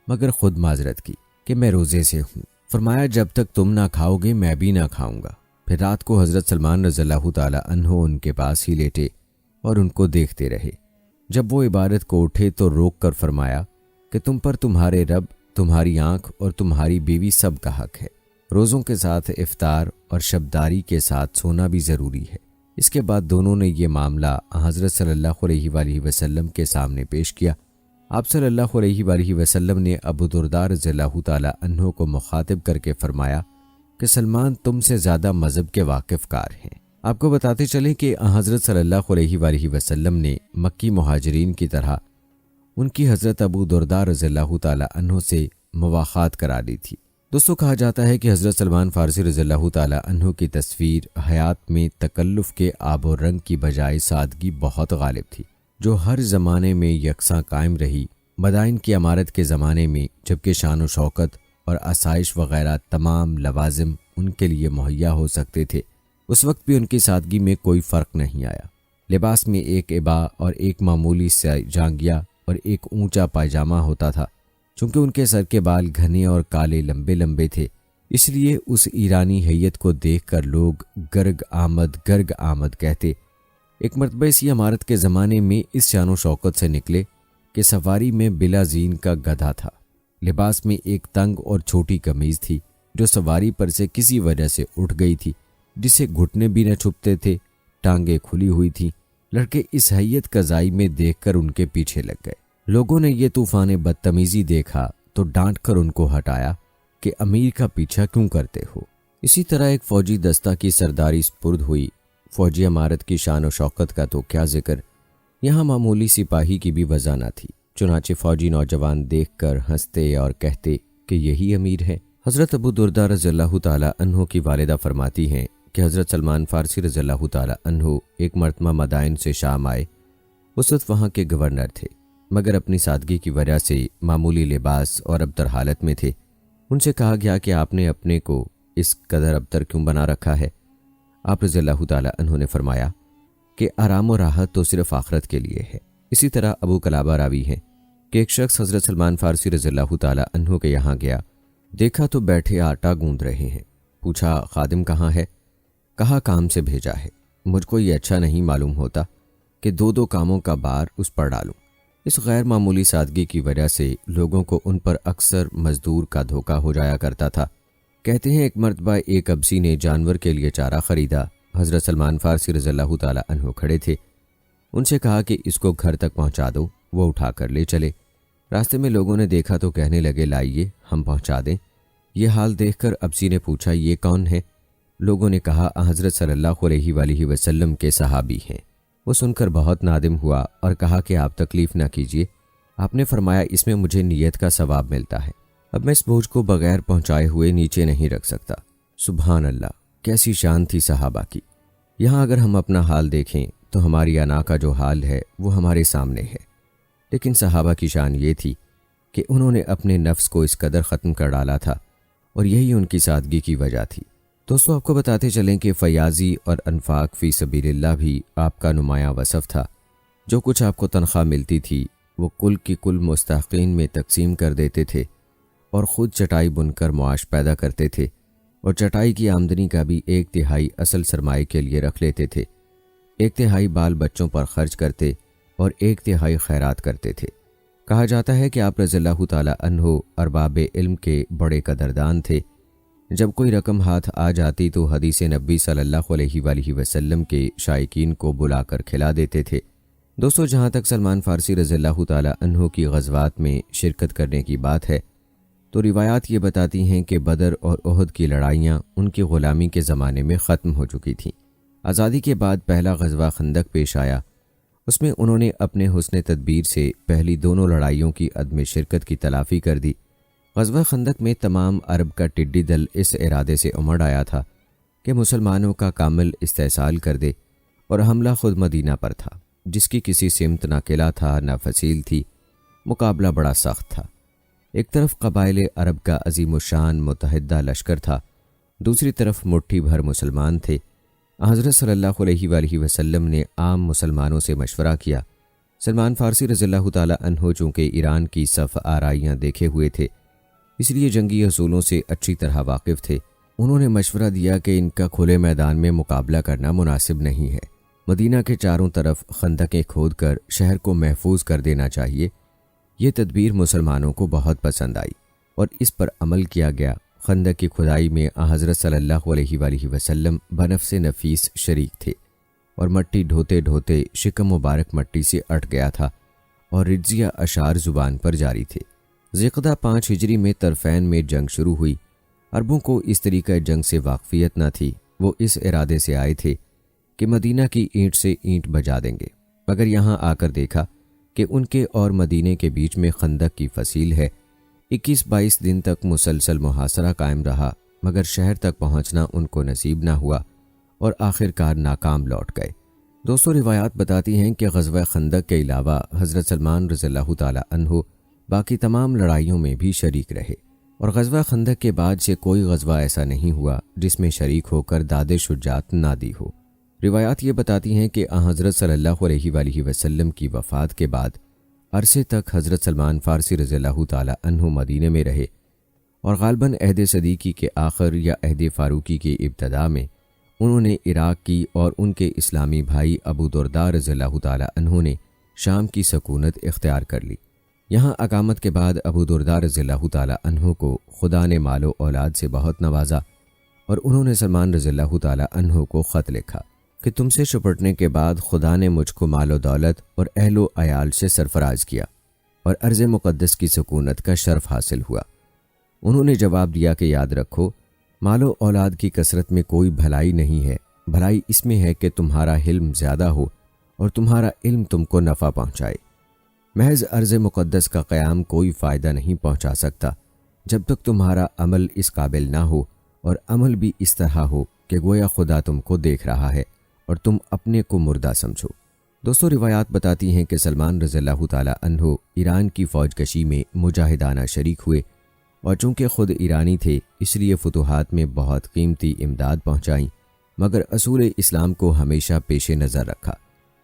مگر خود معذرت کی کہ میں روزے سے ہوں۔ فرمایا جب تک تم نہ کھاؤ گے میں بھی نہ کھاؤں گا۔ پھر رات کو حضرت سلمان رضی اللہ تعالیٰ عنہ ان کے پاس ہی لیٹے اور ان کو دیکھتے رہے۔ جب وہ عبادت کو اٹھے تو روک کر فرمایا کہ تم پر تمہارے رب، تمہاری آنکھ اور تمہاری بیوی سب کا حق ہے۔ روزوں کے ساتھ افطار اور شبداری کے ساتھ سونا بھی ضروری ہے۔ اس کے بعد دونوں نے یہ معاملہ حضرت صلی اللہ علیہ وآلہ وسلم کے سامنے پیش کیا۔ آپ صلی اللہ علیہ وآلہ وسلم نے ابو درداء رضی اللہ تعالی عنہ کو مخاطب کر کے فرمایا کہ سلمان تم سے زیادہ مذہب کے واقف کار ہیں۔ آپ کو بتاتے چلیں کہ حضرت صلی اللہ علیہ وآلہ وسلم نے مکی مہاجرین کی طرح ان کی حضرت ابو درداء رضی اللہ تعالی عنہ سے مواخات کرا دی تھی۔ دوستو، کہا جاتا ہے کہ حضرت سلمان فارسی رضی اللہ تعالی عنہ کی تصویر حیات میں تکلف کے آب و رنگ کی بجائے سادگی بہت غالب تھی، جو ہر زمانے میں یکساں قائم رہی۔ مدائن کی عمارت کے زمانے میں جبکہ شان و شوکت اور آسائش وغیرہ تمام لوازم ان کے لیے مہیا ہو سکتے تھے، اس وقت بھی ان کی سادگی میں کوئی فرق نہیں آیا۔ لباس میں ایک عبا اور ایک معمولی سا جانگیا اور ایک اونچا پائجامہ ہوتا تھا۔ چونکہ ان کے سر کے بال گھنے اور کالے لمبے لمبے تھے، اس لیے اس ایرانی حیت کو دیکھ کر لوگ گرگ آمد کہتے۔ ایک مرتبہ اسی عمارت کے زمانے میں اس شان و شوکت سے نکلے کہ سواری میں بلا زین کا گدھا تھا۔ لباس میں ایک تنگ اور چھوٹی قمیض تھی جو سواری پر سے کسی وجہ سے اٹھ گئی تھی، جسے گھٹنے بھی نہ چھپتے تھے، ٹانگیں کھلی ہوئی تھیں۔ لڑکے اس حیت قضائی میں دیکھ کر ان کے پیچھے لگ گئے۔ لوگوں نے یہ طوفان بدتمیزی دیکھا تو ڈانٹ کر ان کو ہٹایا کہ امیر کا پیچھا کیوں کرتے ہو۔ اسی طرح ایک فوجی دستہ کی سرداری سپرد ہوئی۔ فوجی عمارت کی شان و شوکت کا تو کیا ذکر، یہاں معمولی سپاہی کی بھی وجہ نہ تھی۔ چنانچہ فوجی نوجوان دیکھ کر ہنستے اور کہتے کہ یہی امیر ہے۔ حضرت ابو درداء رضی اللہ تعالی عنہ کی والدہ فرماتی ہیں کہ حضرت سلمان فارسی رضی اللہ تعالی عنہ ایک مرتبہ مدائن سے شام آئے۔ اس وقت وہاں کے گورنر تھے، مگر اپنی سادگی کی وجہ سے معمولی لباس اور ابتر حالت میں تھے۔ ان سے کہا گیا کہ آپ نے اپنے کو اس قدر ابتر کیوں بنا رکھا ہے؟ آپ رضی اللہ تعالی عنہ نے فرمایا کہ آرام و راحت تو صرف آخرت کے لیے ہے۔ اسی طرح ابو قلابہ راوی ہیں کہ ایک شخص حضرت سلمان فارسی رضی اللہ تعالی عنہ کے یہاں گیا، دیکھا تو بیٹھے آٹا گوندھ رہے ہیں۔ پوچھا خادم کہاں ہے؟ کہا کام سے بھیجا ہے۔ مجھ کو یہ اچھا نہیں معلوم ہوتا کہ دو کاموں کا بار اس پر ڈالوں۔ اس غیر معمولی سادگی کی وجہ سے لوگوں کو ان پر اکثر مزدور کا دھوکہ ہو جایا کرتا تھا۔ کہتے ہیں ایک مرتبہ ایک ابسی نے جانور کے لیے چارہ خریدا۔ حضرت سلمان فارسی رضی اللہ تعالی عنہ کھڑے تھے۔ ان سے کہا کہ اس کو گھر تک پہنچا دو۔ وہ اٹھا کر لے چلے۔ راستے میں لوگوں نے دیکھا تو کہنے لگے لائیے ہم پہنچا دیں۔ یہ حال دیکھ کر ابسی نے پوچھا یہ کون ہے؟ لوگوں نے کہا حضرت صلی اللہ علیہ وآلہ وسلم کے صحابی ہیں۔ وہ سن کر بہت نادم ہوا اور کہا کہ آپ تکلیف نہ کیجیے، آپ نے فرمایا اس میں مجھے نیت کا ثواب ملتا ہے، اب میں اس بوجھ کو بغیر پہنچائے ہوئے نیچے نہیں رکھ سکتا۔ سبحان اللہ، کیسی شان تھی صحابہ کی۔ یہاں اگر ہم اپنا حال دیکھیں تو ہماری انا کا جو حال ہے وہ ہمارے سامنے ہے، لیکن صحابہ کی شان یہ تھی کہ انہوں نے اپنے نفس کو اس قدر ختم کر ڈالا تھا، اور یہی ان کی سادگی کی وجہ تھی۔ دوستو، آپ کو بتاتے چلیں کہ فیاضی اور انفاق فی سبیل اللہ بھی آپ کا نمایاں وصف تھا۔ جو کچھ آپ کو تنخواہ ملتی تھی وہ کل کی کل مستحقین میں تقسیم کر دیتے تھے، اور خود چٹائی بن کر معاش پیدا کرتے تھے، اور چٹائی کی آمدنی کا بھی 1/3 اصل سرمائے کے لیے رکھ لیتے تھے، 1/3 بال بچوں پر خرچ کرتے اور 1/3 خیرات کرتے تھے۔ کہا جاتا ہے کہ آپ رضی اللہ تعالی عنہ ارباب علم کے بڑے قدردان تھے۔ جب کوئی رقم ہاتھ آ جاتی تو حدیث نبی صلی اللہ علیہ وآلہ وسلم کے شائقین کو بلا کر کھلا دیتے تھے۔ دوستو، جہاں تک سلمان فارسی رضی اللہ تعالی عنہ کی غزوات میں شرکت کرنے کی بات ہے تو روایات یہ بتاتی ہیں کہ بدر اور احد کی لڑائیاں ان کی غلامی کے زمانے میں ختم ہو چکی تھیں۔ آزادی کے بعد پہلا غزوہ خندق پیش آیا۔ اس میں انہوں نے اپنے حسن تدبیر سے پہلی دونوں لڑائیوں کی عدم شرکت کی تلافی کر دی۔ غزوہ خندق میں تمام عرب کا ٹڈی دل اس ارادے سے امڑ آیا تھا کہ مسلمانوں کا کامل استحصال کر دے، اور حملہ خود مدینہ پر تھا، جس کی کسی سمت نہ قلعہ تھا نہ فصیل تھی۔ مقابلہ بڑا سخت تھا۔ ایک طرف قبائل عرب کا عظیم الشان متحدہ لشکر تھا، دوسری طرف مٹھی بھر مسلمان تھے۔ حضرت صلی اللہ علیہ وآلہ وسلم نے عام مسلمانوں سے مشورہ کیا۔ سلمان فارسی رضی اللہ تعالی عنہ چونکہ ایران کی صف آرائیاں دیکھے ہوئے تھے، اس لیے جنگی اصولوں سے اچھی طرح واقف تھے۔ انہوں نے مشورہ دیا کہ ان کا کھلے میدان میں مقابلہ کرنا مناسب نہیں ہے، مدینہ کے چاروں طرف خندقیں کھود کر شہر کو محفوظ کر دینا چاہیے۔ یہ تدبیر مسلمانوں کو بہت پسند آئی اور اس پر عمل کیا گیا۔ خندق کی کھدائی میں حضرت صلی اللہ علیہ وآلہ وسلم بنفس نفیس شریک تھے اور مٹی ڈھوتے ڈھوتے شکم مبارک مٹی سے اٹھ گیا تھا اور رجزیہ اشعار زبان پر جاری تھے۔ ذیقعدہ 5 ہجری میں طرفین میں جنگ شروع ہوئی۔ عربوں کو اس طریقہ جنگ سے واقفیت نہ تھی، وہ اس ارادے سے آئے تھے کہ مدینہ کی اینٹ سے اینٹ بجا دیں گے، مگر یہاں آ کر دیکھا کہ ان کے اور مدینے کے بیچ میں خندق کی فصیل ہے۔ 21-22 دن تک مسلسل محاصرہ قائم رہا، مگر شہر تک پہنچنا ان کو نصیب نہ ہوا اور آخرکار ناکام لوٹ گئے۔ دوستو، روایات بتاتی ہیں کہ غزوہ خندق کے علاوہ حضرت سلمان رضی اللہ تعالی عنہ باقی تمام لڑائیوں میں بھی شریک رہے، اور غزوہ خندق کے بعد سے کوئی غزوہ ایسا نہیں ہوا جس میں شریک ہو کر داد شجاعت نہ دی ہو۔ روایات یہ بتاتی ہیں کہ حضرت صلی اللہ علیہ وآلہ وسلم کی وفات کے بعد عرصے تک حضرت سلمان فارسی رضی اللہ تعالی عنہ مدینے میں رہے، اور غالباً عہد صدیقی کے آخر یا عہد فاروقی کے ابتداء میں انہوں نے عراق کی اور ان کے اسلامی بھائی ابو درداء رضی اللہ تعالی عنہ نے شام کی سکونت اختیار کر لی۔ یہاں اقامت کے بعد ابو درداء رضی اللہ تعالی عنہ کو خدا نے مال و اولاد سے بہت نوازا، اور انہوں نے سلمان رضی اللہ تعالی عنہ کو خط لکھا کہ تم سے چپٹنے کے بعد خدا نے مجھ کو مال و دولت اور اہل و عیال سے سرفراز کیا اور ارض مقدس کی سکونت کا شرف حاصل ہوا۔ انہوں نے جواب دیا کہ یاد رکھو، مال و اولاد کی کثرت میں کوئی بھلائی نہیں ہے، بھلائی اس میں ہے کہ تمہارا علم زیادہ ہو اور تمہارا علم تم کو نفع پہنچائے۔ محض ارض مقدس کا قیام کوئی فائدہ نہیں پہنچا سکتا جب تک تمہارا عمل اس قابل نہ ہو، اور عمل بھی اس طرح ہو کہ گویا خدا تم کو دیکھ رہا ہے اور تم اپنے کو مردہ سمجھو۔ دوستو، روایات بتاتی ہیں کہ سلمان رضی اللہ تعالی عنہ ایران کی فوج کشی میں مجاہدانہ شریک ہوئے، اور چونکہ خود ایرانی تھے اس لیے فتوحات میں بہت قیمتی امداد پہنچائیں، مگر اصول اسلام کو ہمیشہ پیش نظر رکھا۔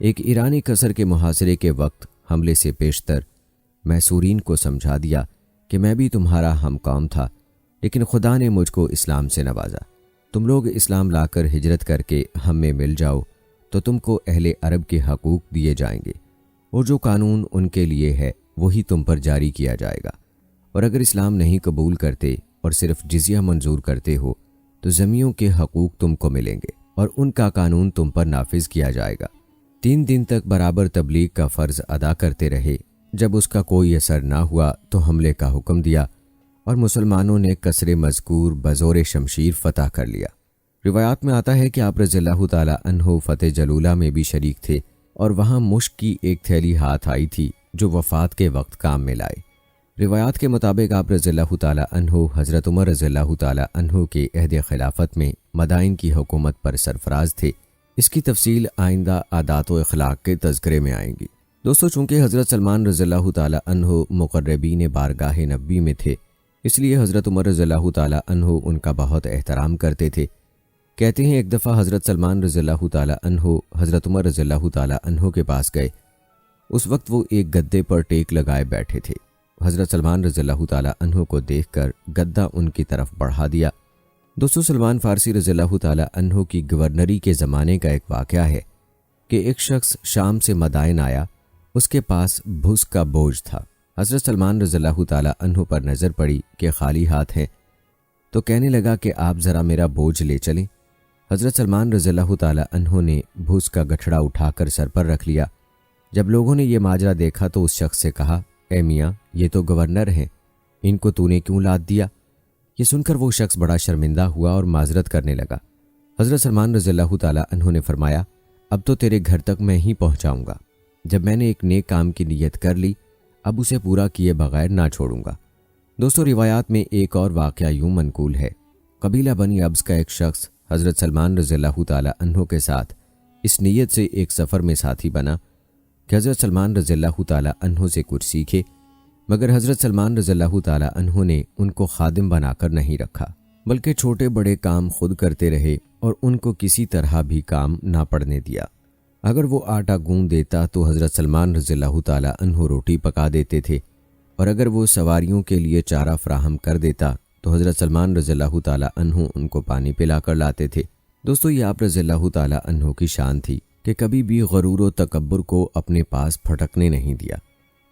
ایک ایرانی قصر کے محاصرے کے وقت حملے سے پیشتر محصورین کو سمجھا دیا کہ میں بھی تمہارا ہم قوم تھا، لیکن خدا نے مجھ کو اسلام سے نوازا۔ تم لوگ اسلام لا کر ہجرت کر کے ہم میں مل جاؤ تو تم کو اہل عرب کے حقوق دیے جائیں گے، اور جو قانون ان کے لیے ہے وہی تم پر جاری کیا جائے گا، اور اگر اسلام نہیں قبول کرتے اور صرف جزیہ منظور کرتے ہو تو ذمیوں کے حقوق تم کو ملیں گے اور ان کا قانون تم پر نافذ کیا جائے گا۔ 3 دن تک برابر تبلیغ کا فرض ادا کرتے رہے۔ جب اس کا کوئی اثر نہ ہوا تو حملے کا حکم دیا، اور مسلمانوں نے قصر مذکور بزور شمشیر فتح کر لیا۔ روایات میں آتا ہے کہ آپ رضی اللہ تعالی عنہ فتح جلولہ میں بھی شریک تھے، اور وہاں مشک کی ایک تھیلی ہاتھ آئی تھی جو وفات کے وقت کام میں لائے۔ روایات کے مطابق آپ رضی اللہ تعالی عنہ حضرت عمر رضی اللہ تعالی عنہ کے عہد خلافت میں مدائن کی حکومت پر سرفراز تھے۔ اس کی تفصیل آئندہ عادات و اخلاق کے تذکرے میں آئیں گی۔ دوستو، چونکہ حضرت سلمان رضی اللہ تعالی عنہ مقربین بارگاہ نبی میں تھے، اس لیے حضرت عمر رضی اللہ تعالی عنہ ان کا بہت احترام کرتے تھے۔ کہتے ہیں ایک دفعہ حضرت سلمان رضی اللہ تعالی عنہ حضرت عمر رضی اللہ تعالی عنہ کے پاس گئے۔ اس وقت وہ ایک گدے پر ٹیک لگائے بیٹھے تھے۔ حضرت سلمان رضی اللہ تعالی عنہ کو دیکھ کر گدا ان کی طرف بڑھا دیا۔ دوستو، سلمان فارسی رضی اللہ تعالی عنہ کی گورنری کے زمانے کا ایک واقعہ ہے کہ ایک شخص شام سے مدائن آیا، اس کے پاس بھس کا بوجھ تھا۔ حضرت سلمان رضی اللہ تعالی عنہ پر نظر پڑی کہ خالی ہاتھ ہیں، تو کہنے لگا کہ آپ ذرا میرا بوجھ لے چلیں۔ حضرت سلمان رضی اللہ تعالی عنہ نے بھس کا گٹھڑا اٹھا کر سر پر رکھ لیا۔ جب لوگوں نے یہ ماجرا دیکھا تو اس شخص سے کہا، اے میاں، یہ تو گورنر ہیں، ان کو تو نے کیوں لاد دیا؟ یہ سن کر وہ شخص بڑا شرمندہ ہوا اور معذرت کرنے لگا۔ حضرت سلمان رضی اللہ تعالی عنہ نے فرمایا، اب تو تیرے گھر تک میں ہی پہنچاؤں گا۔ جب میں نے ایک نیک کام کی نیت کر لی، اب اسے پورا کیے بغیر نہ چھوڑوں گا۔ دوستو، روایات میں ایک اور واقعہ یوں منقول ہے۔ قبیلہ بنی ابز کا ایک شخص حضرت سلمان رضی اللہ تعالی عنہ کے ساتھ اس نیت سے ایک سفر میں ساتھی بنا کہ حضرت سلمان رضی اللہ تعالی عنہ سے کچھ سیکھے، مگر حضرت سلمان رضی اللہ تعالی عنہ نے ان کو خادم بنا کر نہیں رکھا، بلکہ چھوٹے بڑے کام خود کرتے رہے اور ان کو کسی طرح بھی کام نہ پڑنے دیا۔ اگر وہ آٹا گوندھ دیتا تو حضرت سلمان رضی اللہ تعالی عنہ روٹی پکا دیتے تھے، اور اگر وہ سواریوں کے لیے چارہ فراہم کر دیتا تو حضرت سلمان رضی اللہ تعالی عنہ ان کو پانی پلا کر لاتے تھے۔ دوستو، یہ آپ رضی اللہ تعالی عنہ کی شان تھی کہ کبھی بھی غرور و تکبر کو اپنے پاس پھٹکنے نہیں دیا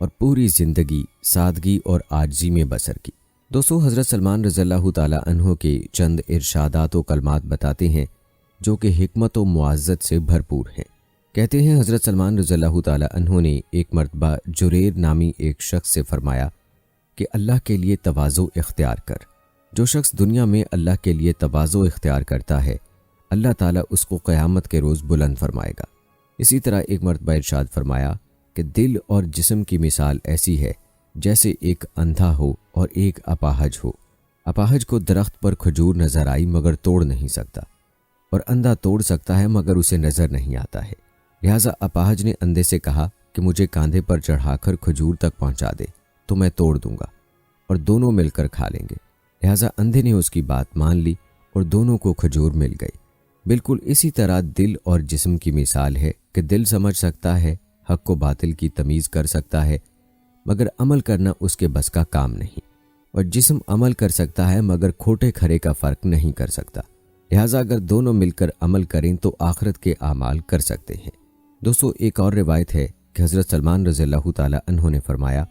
اور پوری زندگی سادگی اور عاجزی میں بسر کی۔ دوستو، حضرت سلمان رضی اللہ تعالی عنہ کے چند ارشادات و کلمات بتاتے ہیں جو کہ حکمت و معزت سے بھرپور ہیں۔ کہتے ہیں حضرت سلمان رضی اللہ تعالی عنہ نے ایک مرتبہ جریر نامی ایک شخص سے فرمایا کہ اللہ کے لیے تواضع اختیار کر۔ جو شخص دنیا میں اللہ کے لیے تواضع اختیار کرتا ہے، اللہ تعالیٰ اس کو قیامت کے روز بلند فرمائے گا۔ اسی طرح ایک مرتبہ ارشاد فرمایا کہ دل اور جسم کی مثال ایسی ہے جیسے ایک اندھا ہو اور ایک اپاہج ہو۔ اپاہج کو درخت پر کھجور نظر آئی مگر توڑ نہیں سکتا، اور اندھا توڑ سکتا ہے مگر اسے نظر نہیں آتا ہے۔ لہٰذا اپاہج نے اندھے سے کہا کہ مجھے کاندھے پر چڑھا کر کھجور تک پہنچا دے تو میں توڑ دوں گا اور دونوں مل کر کھا لیں گے۔ لہٰذا اندھے نے اس کی بات مان لی اور دونوں کو کھجور مل گئی۔ بالکل اسی طرح دل اور جسم کی مثال ہے کہ دل سمجھ سکتا ہے، حق و باطل کی تمیز کر سکتا ہے، مگر عمل کرنا اس کے بس کا کام نہیں، اور جسم عمل کر سکتا ہے مگر کھوٹے کھرے کا فرق نہیں کر سکتا۔ لہٰذا اگر دونوں مل کر عمل کریں تو آخرت کے اعمال کر سکتے ہیں۔ دوستو، ایک اور روایت ہے کہ حضرت سلمان رضی اللہ تعالی عنہ نے فرمایا،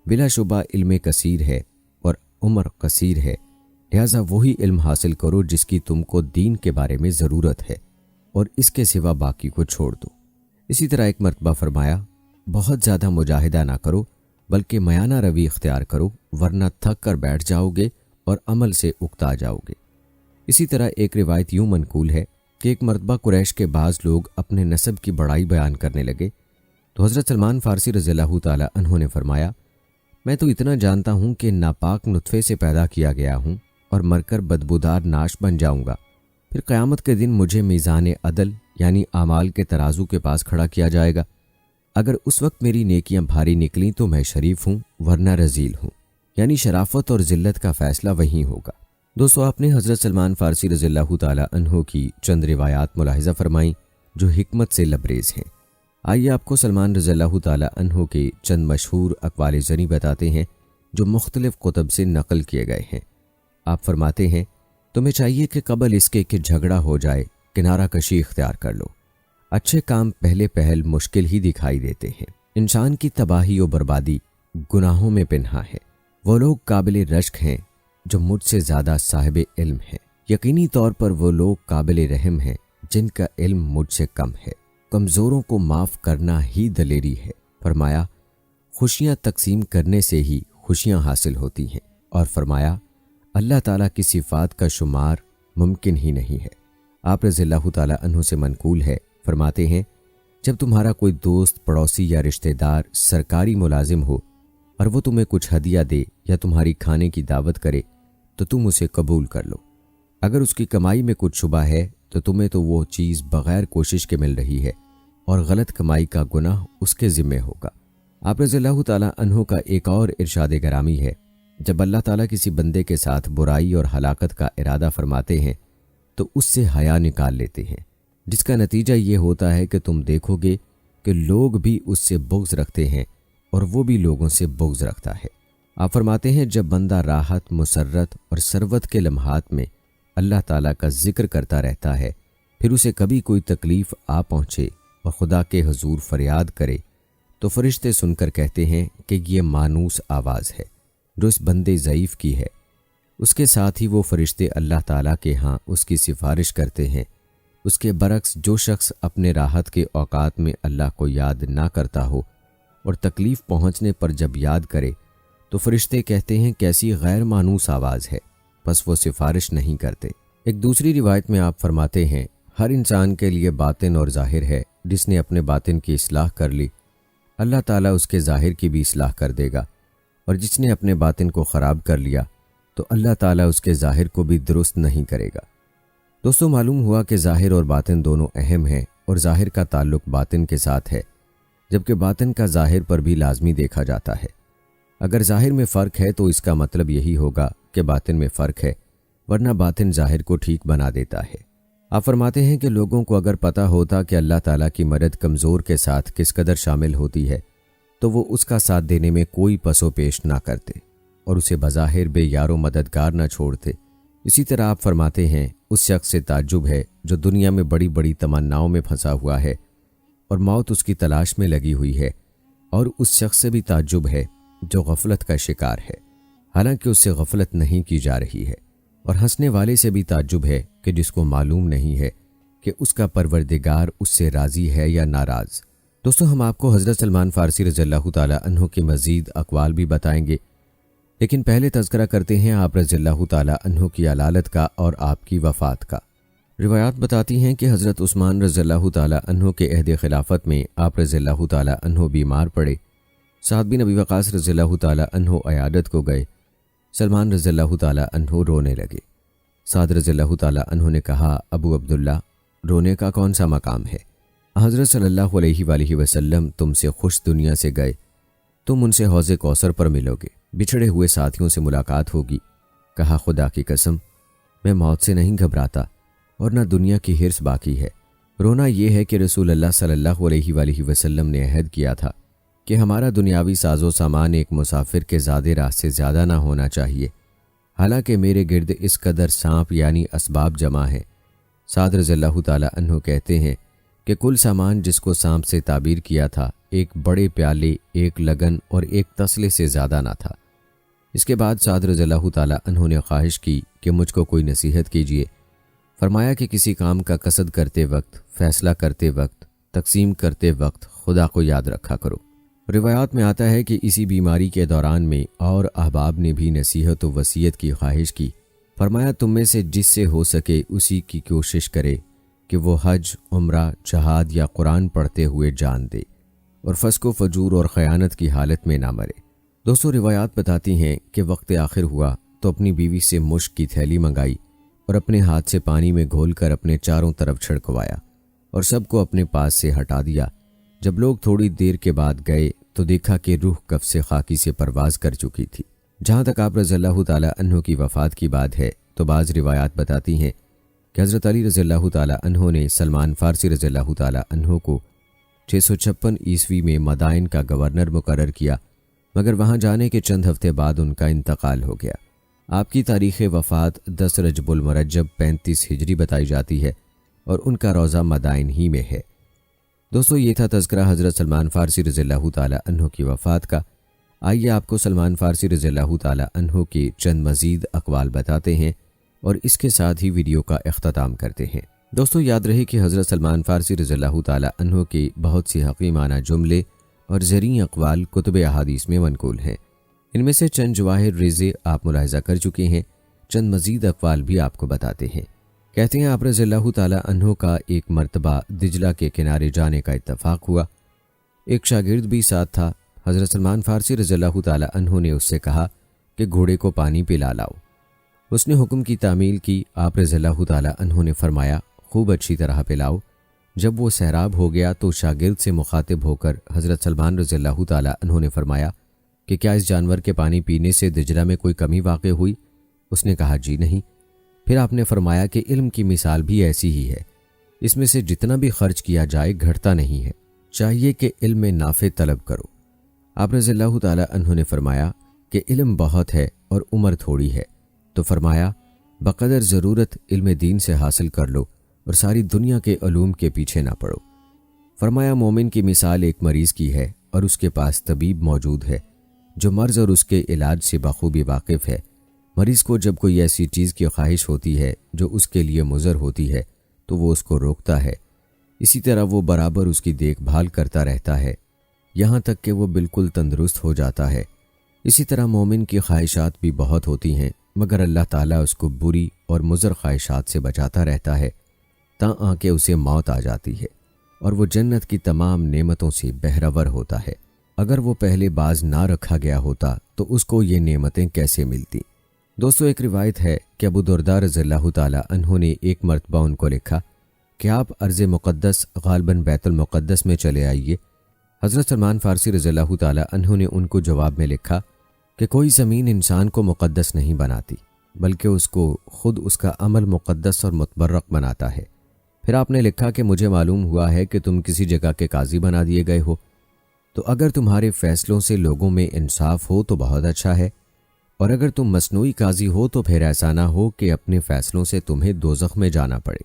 بلا شبہ علم کثیر ہے اور عمر قصیر ہے، لہٰذا وہی علم حاصل کرو جس کی تم کو دین کے بارے میں ضرورت ہے، اور اس کے سوا باقی کو چھوڑ دو۔ اسی طرح ایک مرتبہ فرمایا، بہت زیادہ مجاہدہ نہ کرو بلکہ میانہ روی اختیار کرو، ورنہ تھک کر بیٹھ جاؤ گے اور عمل سے اکتا جاؤ گے۔ اسی طرح ایک روایت یوں منقول ہے کہ ایک مرتبہ قریش کے بعض لوگ اپنے نسب کی بڑائی بیان کرنے لگے تو حضرت سلمان فارسی رضی اللہ تعالی عنہ نے فرمایا، میں تو اتنا جانتا ہوں کہ ناپاک نطفے سے پیدا کیا گیا ہوں اور مر کر بدبودار ناش بن جاؤں گا، پھر قیامت کے دن مجھے میزان عدل یعنی اعمال کے ترازو کے پاس کھڑا کیا جائے گا۔ اگر اس وقت میری نیکیاں بھاری نکلیں تو میں شریف ہوں ورنہ رذیل ہوں، یعنی شرافت اور ذلت کا فیصلہ وہیں ہوگا۔ دوستو، آپ نے حضرت سلمان فارسی رضی اللہ تعالی عنہ کی چند روایات ملاحظہ فرمائیں جو حکمت سے لبریز ہیں۔ آئیے آپ کو سلمان رضی اللہ تعالی عنہ کے چند مشہور اقوال زنی بتاتے ہیں جو مختلف کتب سے نقل کیے گئے ہیں۔ آپ فرماتے ہیں، تمہیں چاہیے کہ قبل اس کے کہ جھگڑا ہو جائے کنارہ کشی اختیار کر لو۔ اچھے کام پہلے پہل مشکل ہی دکھائی دیتے ہیں۔ انسان کی تباہی و بربادی گناہوں میں پنہا ہے۔ وہ لوگ قابل رشک ہیں جو مجھ سے زیادہ صاحب علم ہیں، یقینی طور پر وہ لوگ قابل رحم ہیں جن کا علم مجھ سے کم ہے۔ کمزوروں کو معاف کرنا ہی دلیری ہے۔ فرمایا، خوشیاں تقسیم کرنے سے ہی خوشیاں حاصل ہوتی ہیں، اور فرمایا، اللہ تعالیٰ کی صفات کا شمار ممکن ہی نہیں ہے۔ آپ رضی اللہ تعالیٰ عنہ سے منقول ہے، فرماتے ہیں، جب تمہارا کوئی دوست، پڑوسی یا رشتہ دار سرکاری ملازم ہو اور وہ تمہیں کچھ ہدیہ دے یا تمہاری کھانے کی دعوت کرے تو تم اسے قبول کر لو۔ اگر اس کی کمائی میں کچھ شبہ ہے تو تمہیں تو وہ چیز بغیر کوشش کے مل رہی ہے اور غلط کمائی کا گناہ اس کے ذمہ ہوگا۔ آپ رضی اللہ تعالیٰ عنہ کا ایک اور ارشاد گرامی ہے، جب اللہ تعالیٰ کسی بندے کے ساتھ برائی اور ہلاکت کا ارادہ فرماتے ہیں تو اس سے حیا نکال لیتے ہیں، جس کا نتیجہ یہ ہوتا ہے کہ تم دیکھو گے کہ لوگ بھی اس سے بغض رکھتے ہیں اور وہ بھی لوگوں سے بغض رکھتا ہے۔ آپ فرماتے ہیں، جب بندہ راحت، مسرت اور ثروت کے لمحات میں اللہ تعالیٰ کا ذکر کرتا رہتا ہے، پھر اسے کبھی کوئی تکلیف آ پہنچے اور خدا کے حضور فریاد کرے تو فرشتے سن کر کہتے ہیں کہ یہ مانوس آواز ہے جو اس بندے ضعیف کی ہے۔ اس کے ساتھ ہی وہ فرشتے اللہ تعالیٰ کے ہاں اس کی سفارش کرتے ہیں۔ اس کے برعکس جو شخص اپنے راحت کے اوقات میں اللہ کو یاد نہ کرتا ہو اور تکلیف پہنچنے پر جب یاد کرے تو فرشتے کہتے ہیں کیسی غیر مانوس آواز ہے، پس وہ سفارش نہیں کرتے۔ ایک دوسری روایت میں آپ فرماتے ہیں، ہر انسان کے لیے باطن اور ظاہر ہے، جس نے اپنے باطن کی اصلاح کر لی اللہ تعالیٰ اس کے ظاہر کی بھی اصلاح کر دے گا، اور جس نے اپنے باطن کو خراب کر لیا تو اللہ تعالیٰ اس کے ظاہر کو بھی درست نہیں کرے گا۔ دوستو، معلوم ہوا کہ ظاہر اور باطن دونوں اہم ہیں، اور ظاہر کا تعلق باطن کے ساتھ ہے، جبکہ باطن کا ظاہر پر بھی لازمی دیکھا جاتا ہے۔ اگر ظاہر میں فرق ہے تو اس کا مطلب یہی ہوگا کہ باطن میں فرق ہے، ورنہ باطن ظاہر کو ٹھیک بنا دیتا ہے۔ آپ فرماتے ہیں کہ لوگوں کو اگر پتہ ہوتا کہ اللہ تعالیٰ کی مدد کمزور کے ساتھ کس قدر شامل ہوتی ہے تو وہ اس کا ساتھ دینے میں کوئی پس و پیش نہ کرتے اور اسے بظاہر بے یار و مددگار نہ چھوڑتے۔ اسی طرح آپ فرماتے ہیں، اس شخص سے تعجب ہے جو دنیا میں بڑی بڑی تمناؤں میں پھنسا ہوا ہے اور موت اس کی تلاش میں لگی ہوئی ہے، اور اس شخص سے بھی تعجب ہے جو غفلت کا شکار ہے، حالانکہ اس سے غفلت نہیں کی جا رہی ہے، اور ہنسنے والے سے بھی تعجب ہے کہ جس کو معلوم نہیں ہے کہ اس کا پروردگار اس سے راضی ہے یا ناراض۔ دوستو، ہم آپ کو حضرت سلمان فارسی رضی اللہ تعالیٰ عنہ کے مزید اقوال بھی بتائیں گے، لیکن پہلے تذکرہ کرتے ہیں آپ رضی اللہ تعالیٰ عنہ کی علالت کا اور آپ کی وفات کا۔ روایات بتاتی ہیں کہ حضرت عثمان رضی اللہ تعالیٰ عنہ کے عہد خلافت میں آپ رضی اللہ تعالیٰ عنہ بیمار پڑے۔ سعد بن ابی وقاص رضی اللہ تعالیٰ عنہ عیادت کو گئے۔ سلمان رضی اللہ تعالیٰ عنہ رونے لگے۔ سعد رضی اللہ تعالیٰ عنہ نے کہا، ابو عبداللہ، رونے کا کون سا مقام ہے؟ حضرت صلی اللہ علیہ وآلہ وسلم تم سے خوش دنیا سے گئے، تم ان سے حوض کوثر پر ملو گے، بچھڑے ہوئے ساتھیوں سے ملاقات ہوگی۔ کہا، خدا کی قسم، میں موت سے نہیں گھبراتا اور نہ دنیا کی حرص باقی ہے۔ رونا یہ ہے کہ رسول اللہ صلی اللہ علیہ وآلہ وسلم نے عہد کیا تھا کہ ہمارا دنیاوی ساز و سامان ایک مسافر کے زادے راہ سے زیادہ نہ ہونا چاہیے، حالانکہ میرے گرد اس قدر سانپ یعنی اسباب جمع ہے۔ سعد رضی اللہ تعالیٰ عنہ کہتے ہیں کہ کل سامان جس کو سانپ سے تعبیر کیا تھا ایک بڑے پیالے، ایک لگن اور ایک تسلے سے زیادہ نہ تھا۔ اس کے بعد سعد رضی اللہ تعالیٰ عنہ نے خواہش کی کہ مجھ کو کوئی نصیحت کیجیے۔ فرمایا کہ کسی کام کا قصد کرتے وقت، فیصلہ کرتے وقت، تقسیم کرتے وقت خدا کو یاد رکھا کرو۔ روایات میں آتا ہے کہ اسی بیماری کے دوران میں اور احباب نے بھی نصیحت و وصیت کی خواہش کی۔ فرمایا، تم میں سے جس سے ہو سکے اسی کی کوشش کرے کہ وہ حج، عمرہ، جہاد یا قرآن پڑھتے ہوئے جان دے اور فسق و فجور اور خیانت کی حالت میں نہ مرے۔ دوستو، روایات بتاتی ہیں کہ وقت آخر ہوا تو اپنی بیوی سے مشک کی تھیلی منگائی اور اپنے ہاتھ سے پانی میں گھول کر اپنے چاروں طرف چھڑکوایا اور سب کو اپنے پاس سے ہٹا دیا۔ جب لوگ تھوڑی دیر کے بعد گئے تو دیکھا کہ روح کف سے خاکی سے پرواز کر چکی تھی۔ جہاں تک آپ رضی اللہ تعالیٰ عنہ کی وفات کی بات ہے تو بعض روایات بتاتی ہیں کہ حضرت علی رضی اللہ تعالیٰ عنہ نے سلمان فارسی رضی اللہ تعالیٰ عنہ کو 656 عیسوی میں مدائن کا گورنر مقرر کیا، مگر وہاں جانے کے چند ہفتے بعد ان کا انتقال ہو گیا۔ آپ کی تاریخ وفات 10 رجب المرجب 35 ہجری بتائی جاتی ہے اور ان کا روضہ مدائن ہی میں ہے۔ دوستو، یہ تھا تذکرہ حضرت سلمان فارسی رضی اللہ تعالیٰ عنہ کی وفات کا۔ آئیے آپ کو سلمان فارسی رضی اللہ تعالیٰ عنہ کے چند مزید اقوال بتاتے ہیں اور اس کے ساتھ ہی ویڈیو کا اختتام کرتے ہیں۔ دوستو، یاد رہے کہ حضرت سلمان فارسی رضی اللہ تعالیٰ عنہ کے بہت سی حکیمانہ جملے اور زرعی اقوال کتب احادیث میں منقول ہیں۔ ان میں سے چند جواہر ریزے آپ ملاحظہ کر چکے ہیں، چند مزید اقوال بھی آپ کو بتاتے ہیں۔ کہتے ہیں آپ رضی اللہ تعالیٰ عنہ کا ایک مرتبہ دجلہ کے کنارے جانے کا اتفاق ہوا۔ ایک شاگرد بھی ساتھ تھا۔ حضرت سلمان فارسی رضی اللہ تعالیٰ عنہ نے اس سے کہا کہ گھوڑے کو پانی پلا لاؤ۔ اس نے حکم کی تعمیل کی۔ آپ رضی اللہ تعالیٰ عنہ نے فرمایا، خوب اچھی طرح پلاؤ۔ جب وہ سیراب ہو گیا تو شاگرد سے مخاطب ہو کر حضرت سلمان رضی اللہ تعالیٰ عنہ نے فرمایا کہ کیا اس جانور کے پانی پینے سے دجلہ میں کوئی کمی واقع ہوئی؟ اس نے کہا، جی نہیں۔ پھر آپ نے فرمایا کہ علم کی مثال بھی ایسی ہی ہے، اس میں سے جتنا بھی خرچ کیا جائے گھٹتا نہیں ہے، چاہیے کہ علم میں نافع طلب کرو۔ آپ رضی اللہ تعالیٰ عنہ نے فرمایا کہ علم بہت ہے اور عمر تھوڑی ہے، تو فرمایا بقدر ضرورت علم دین سے حاصل کر لو اور ساری دنیا کے علوم کے پیچھے نہ پڑو۔ فرمایا مومن کی مثال ایک مریض کی ہے اور اس کے پاس طبیب موجود ہے جو مرض اور اس کے علاج سے بخوبی واقف ہے۔ مریض کو جب کوئی ایسی چیز کی خواہش ہوتی ہے جو اس کے لیے مضر ہوتی ہے تو وہ اس کو روکتا ہے، اسی طرح وہ برابر اس کی دیکھ بھال کرتا رہتا ہے یہاں تک کہ وہ بالکل تندرست ہو جاتا ہے۔ اسی طرح مومن کی خواہشات بھی بہت ہوتی ہیں، مگر اللہ تعالیٰ اس کو بری اور مضر خواہشات سے بچاتا رہتا ہے تاں کہ اسے موت آ جاتی ہے اور وہ جنت کی تمام نعمتوں سے بہرور ہوتا ہے۔ اگر وہ پہلے باز نہ رکھا گیا ہوتا تو اس کو یہ نعمتیں کیسے ملتی؟ دوستو، ایک روایت ہے کہ ابو درداء رضی اللہ تعالیٰ عنہ نے ایک مرتبہ ان کو لکھا کہ آپ ارض مقدس غالباً بیت المقدس میں چلے آئیے۔ حضرت سلمان فارسی رضی اللہ تعالیٰ عنہ نے ان کو جواب میں لکھا کہ کوئی زمین انسان کو مقدس نہیں بناتی، بلکہ اس کو خود اس کا عمل مقدس اور متبرک بناتا ہے۔ پھر آپ نے لکھا کہ مجھے معلوم ہوا ہے کہ تم کسی جگہ کے قاضی بنا دیے گئے ہو، تو اگر تمہارے فیصلوں سے لوگوں میں انصاف ہو تو بہت اچھا ہے، اور اگر تم مصنوعی قاضی ہو تو پھر ایسا نہ ہو کہ اپنے فیصلوں سے تمہیں دوزخ میں جانا پڑے۔